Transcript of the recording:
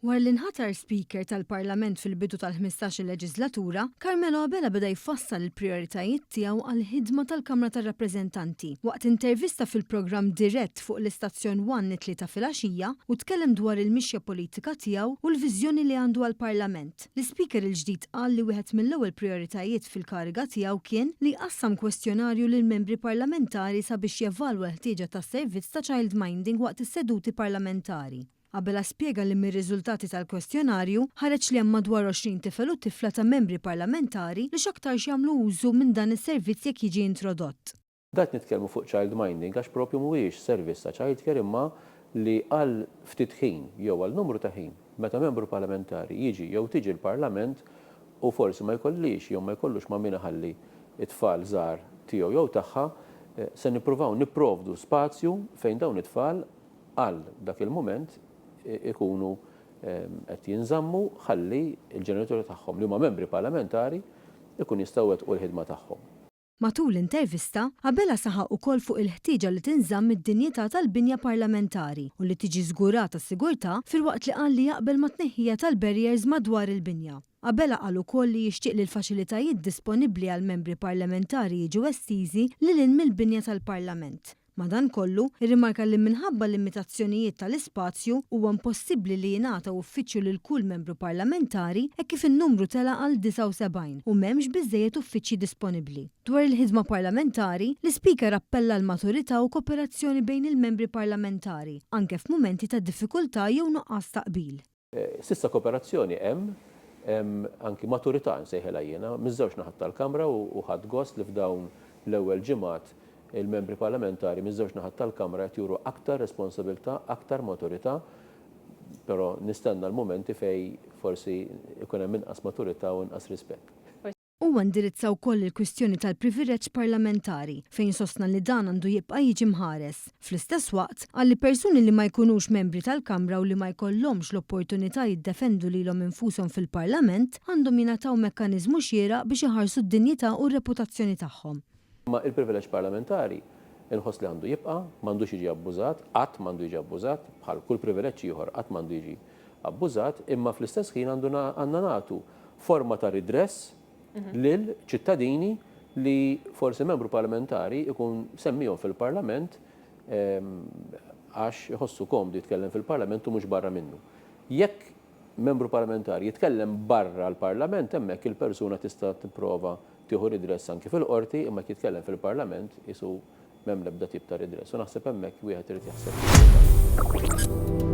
War li nħatar Speaker tal-Parlament fil-bidu tal-15 leġislatura, Carmelo Abela beda jfassal il-prioritajiet tiegħu għal-ħidma tal-Kamra tar-Rappreżentanti waqt intervista fil-programm dirett fuq l-istazzjon 1 3 filgħaxija u tkellem dwar il-mixja politika tiegħu u l-viżjoni li għandu għall-Parlament. L-Speaker il-ġdid qal li wieħed mill-ewwel prioritajiet fil-kariga tiegħu kien li qassam kwestjonarju lil membri parlamentari sabiex jevalwa l-ħtieġa tas-servizz ta' childminding waqt is-seduti parlamentari. Abela spjega li mir-riżultati tal-kwestjonarju ħareġ li hemm madwar 20 tifel u tifla ta' membri parlamentari li x'aktar jagħmlu użu minn dan is-servizz jekk jiġi introdott. Dat nitkellmu fuq childminding għax propju mhuwiex servizz ta' childcare imma li għal ftit ħin jew għal numru ta' ħin meta membru parlamentari jiġi jew tiġi l-Parlament u forsi ma jkollix jew ma jkollux ma' min iħalli it-tfal żgħar tiegħu jew tagħha se nippruvaw nipprovdu spazju fejn dawn it-tfal għal dak il-mument ikunu qed jinżammu ħalli l-ġenituri tagħhom li huma membri parlamentari ikun jistgħu wettqu l-ħidma tagħhom. Matul l-intervista, Abela saħaq ukoll fuq il-ħtieġa li tinżamm id-dinjità tal-binja parlamentari u li tiġi żgurata s-sigurtà filwaqt li qal li jaqbel ma' tneħħija tal-barriers madwar il-binja. Abela qal ukoll li jixtieq li l-faċilitajiet disponibbli għal membri parlamentari jiġu estiżi lil hinn mill-binja tal-Parlament. Madankollu, irrimarka li minħabba limitazzjonijiet tal-ispazju huwa impossibbli li jingħata uffiċċju lil kull membru parlamentari hekk kif in-numru tela għal 79 u m'hemmx biżżejjed uffiċċji disponibbli. Dwar il-ħidma parlamentari, l-Speaker appella l-maturità u kooperazzjoni bejn il-membri parlamentari, anke f'mumenti ta' diffikultà jew nuqqas taqbil. Sissa kooperazzjoni hemm anki maturità nsejħilha jiena miż-żewġ naħat tal-Kamra u ħadd gost li f'dawn l-ewwel ġimgħat il-membri parlamentari miż-żewġ naħat tal-Kamra qed juru aktar responsabilità, aktar maturità, però nistenna l-momenti fej forsi ikun hemm inqas maturità u inqas rispett. Huwa indirizza wkoll il-kwistjoni tal-privileġġ parlamentari fejn sostna li dan għandu jibqa' jiġi mħares. Fl-istess waqt, għalli persuni li ma jkunux membri tal-Kamra u li ma jkollhomx l-opportunità jiddefendu lilhom infushom fil-Parlament għandhom jingħataw mekkaniżmu xieraq biex iħarsu d-dinjità u r-reputazzjoni tagħhom. Ma il-privileġġ parlamentari inħoss li għandu jibqa', m'għandux jiġi abbużat, qatt m'għandu jiġi abbużat, bħal kull privileġġ ieħor qatt m'għandu jiġi abbużat, imma fl-istess ħin għandna nagħtu forma ta' ridress lil ċittadini li forsi membru parlamentari ikun semmihom fil-Parlament għax iħossu komdu jitkellem fil-Parlament u mhux barra minnu. Jekk membru parlamentari jitkellem barra l-Parlament hemmhekk il-persuna tista' tipprova tieħu ridress anke fil-qorti imma jekk jitkellem fil-Parlament isu m'hemm l-ebda tip ta' ridress. U naħseb hemmhekk wieħed irid jaħseb.